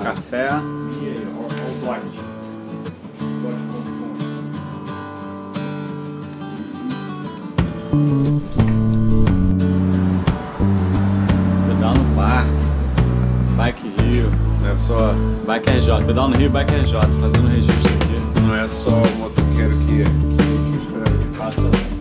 café. Pedal no parque, Bike Rio, Não é só, Bike RJ, pedal no Rio, Bike RJ, fazendo registro aqui. não é só o motoqueiro que registra e passa.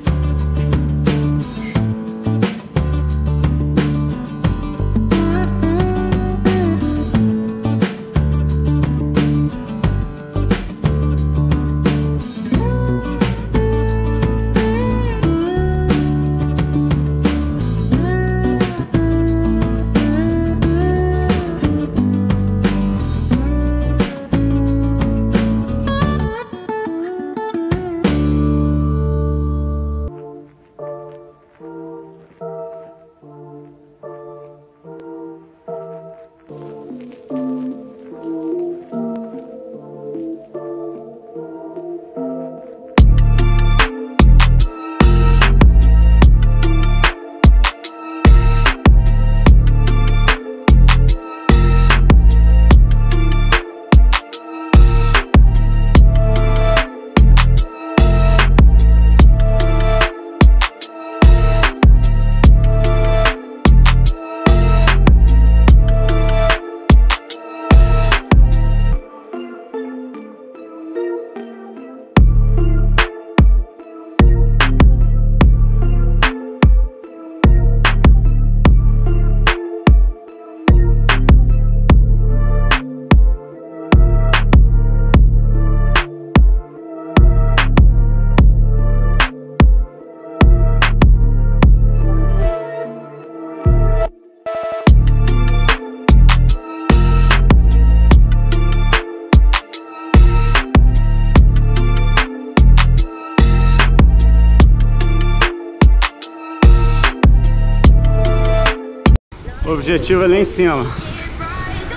O objetivo é lá em cima.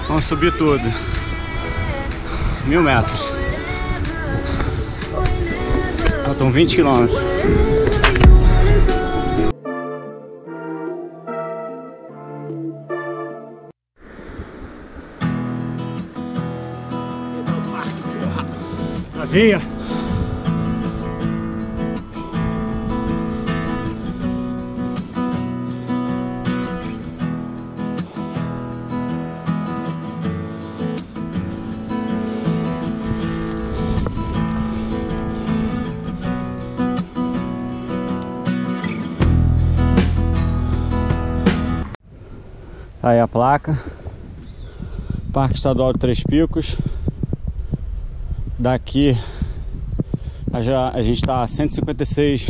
Vamos subir tudo. 1000 metros. Faltam 20 quilômetros. Areia. Tá aí a placa, Parque Estadual de Três Picos. Daqui a gente está a 156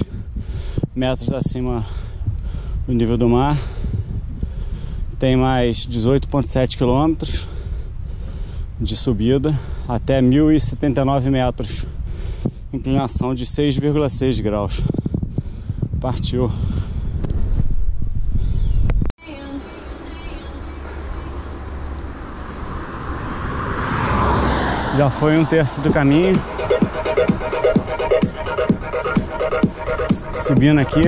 metros acima do nível do mar. Tem mais 18,7 quilômetros de subida até 1079 metros, inclinação de 6,6 graus. Partiu. Já foi 1/3 do caminho. Subindo aqui,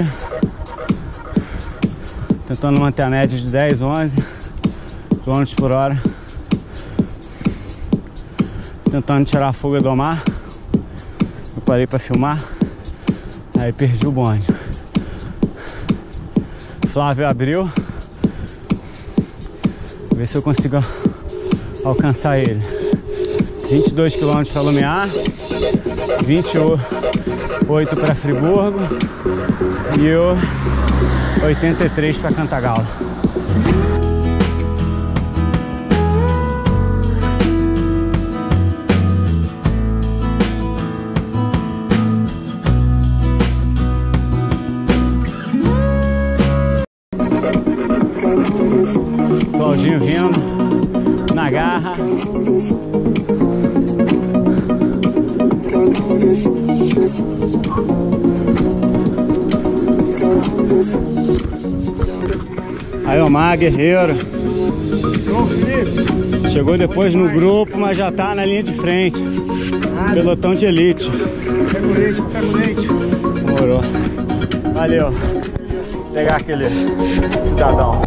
tentando manter a média de 10, 11 km por hora. Tentando tirar a fuga do mar. Eu parei para filmar, aí perdi o bonde. Flávio abriu. Vou ver se eu consigo alcançar ele. 22 km para Lumiar, 28 para Friburgo e 83 para Cantagalo. Claudinho vindo na garra. Aí o Mar Guerreiro chegou depois no grupo, mas já tá na linha de frente. Pelotão de elite. Demorou. Valeu. Vou pegar aquele cidadão.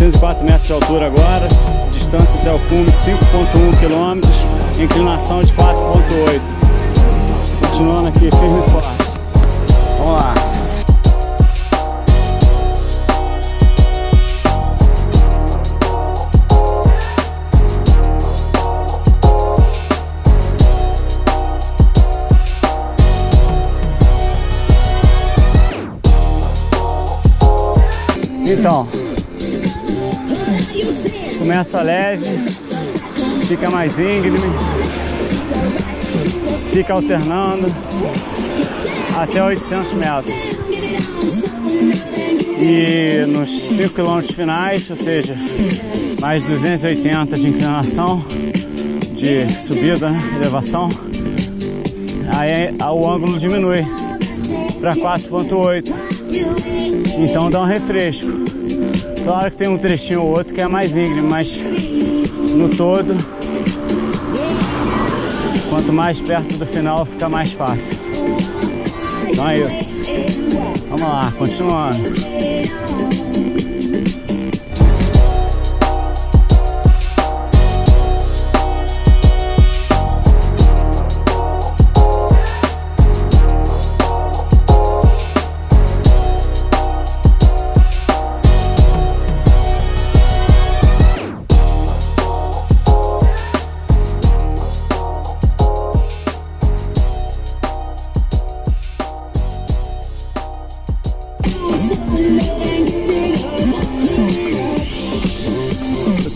904 metros de altura agora, distância até o cume 5,1 km, inclinação de 4,8. Continuando aqui firme e forte. Vamos lá. Então, começa leve, fica mais íngreme, fica alternando até 800 metros. E nos 5 km finais, ou seja, mais 280 de inclinação, de subida, elevação, aí o ângulo diminui para 4,8. Então dá um refresco. Claro que tem um trechinho ou outro que é mais íngreme, mas no todo, quanto mais perto do final, fica mais fácil. Então é isso. Vamos lá, continuando.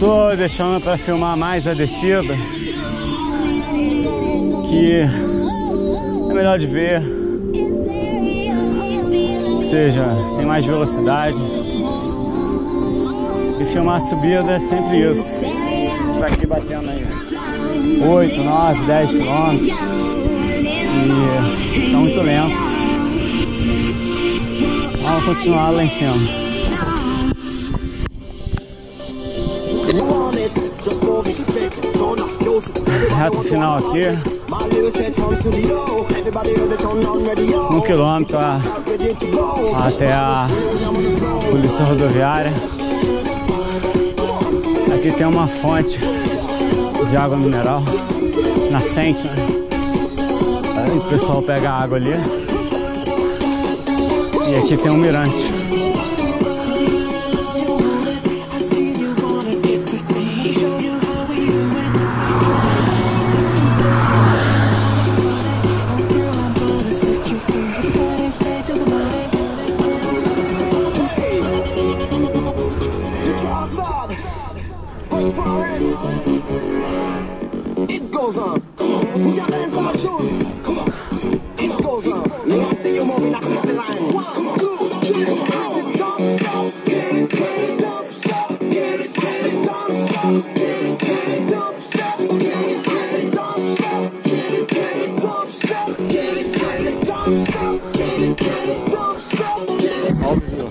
Tô deixando para filmar mais a descida, que é melhor de ver, ou seja, tem mais velocidade. E filmar a subida é sempre isso. A gente vai aqui batendo aí 8, 9, 10 km e tá muito lento. Vamos continuar lá em cima. Reto final aqui, 1 km até a polícia rodoviária. Aqui tem uma fonte de água mineral, nascente, né? Aí o pessoal pega a água ali. E aqui tem um mirante. It goes on. Put your hands on my shoes. Come on. It goes on. Let me see you moving that sexy line. 1, 2, 3. Don't stop. Get it, don't stop. Get it, don't stop. Get it, don't stop. Get it, don't stop. Get it, don't stop. Get it, don't stop. Get it, don't stop. Get it. Óbvio.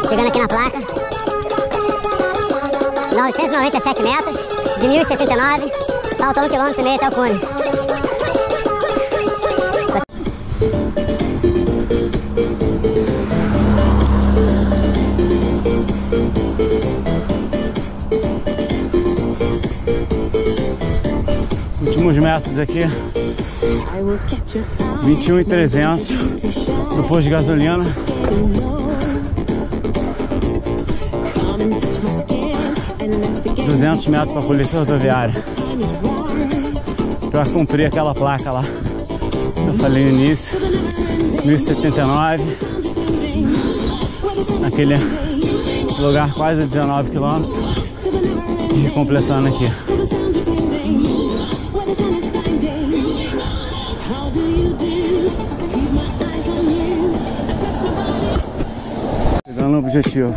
Chegando aqui na placa, 997 metros, de 1079, falta 1,5 km até o cume. Últimos metros aqui, 21.300 no posto de gasolina. E 200 metros para a polícia rodoviária, para cumprir aquela placa lá eu falei no início, 1079, naquele lugar quase 19 km, e completando aqui. Chegando no objetivo.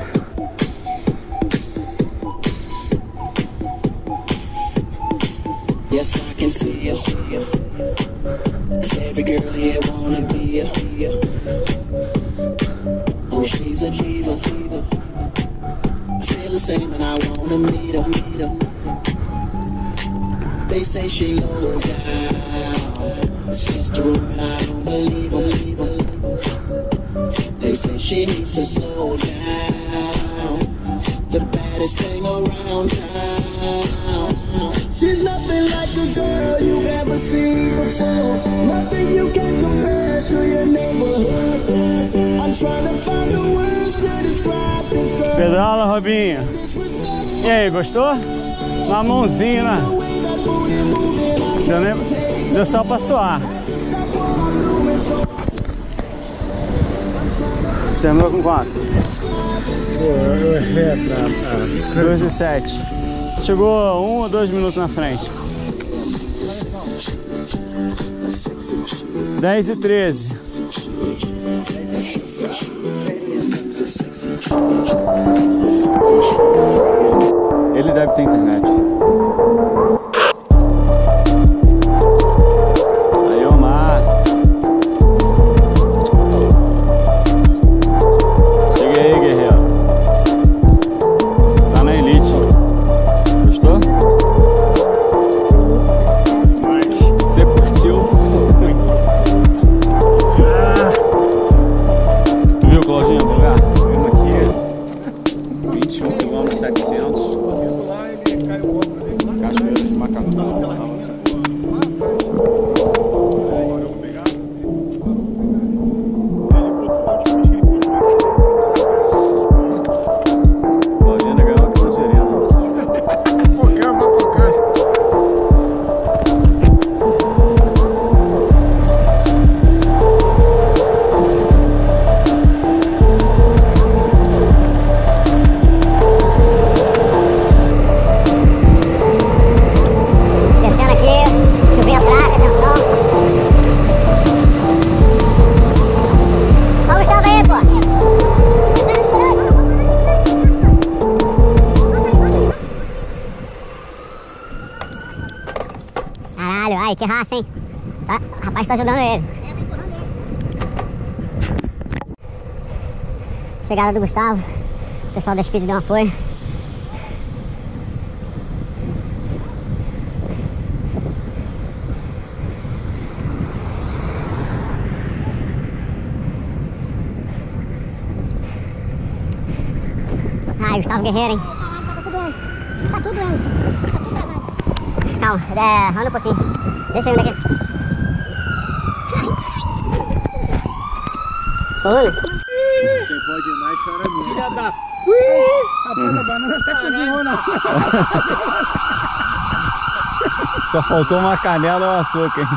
Yes, I can see you. 'Cause every girl here wanna be you. Oh, she's a diva. I feel the same and I wanna meet her. They say she low down. It's just a rumor, I don't believe 'em. They say she needs to slow down. The baddest thing around town. She's nothing like a girl you've ever seen before. Nothing you can compare to your neighborhood. I'm trying to find the words to describe this girl. Pedala, Robinho. E aí, gostou? Uma mãozinha, né? Deu só pra suar. Terminou com quanto? 2:07. Chegou 1 ou 2 minutos na frente. 10:13. Ele deve ter internet. Aí, Omar. Chega aí, guerreiro. Você tá na elite. Gostou? Você curtiu? Tu viu, Claudinho, o lugar? Vimos aqui. 21 km 700. Cachoeira de Macacão. Claudinha ganhou uma cruzeirinha nossa. Descendo aqui, subi a placa, atenção. Ó o Gustavo aí, pô. Caralho, ai, que raça, hein? Tá, o rapaz tá ajudando ele. Chegada do Gustavo. O pessoal da Speed deu um apoio. Ai, Gustavo Guerreiro, hein? Tá tudo doendo. Tá tudo doendo. Tá tudo travado. Calma, anda um pouquinho. Deixa eu ir daqui. Coluna? Quem pode ir mais chora muito. Filha da... Rapaz, a banana até cozinhou, né? Só faltou uma canela e um açúcar, hein?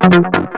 Tchau.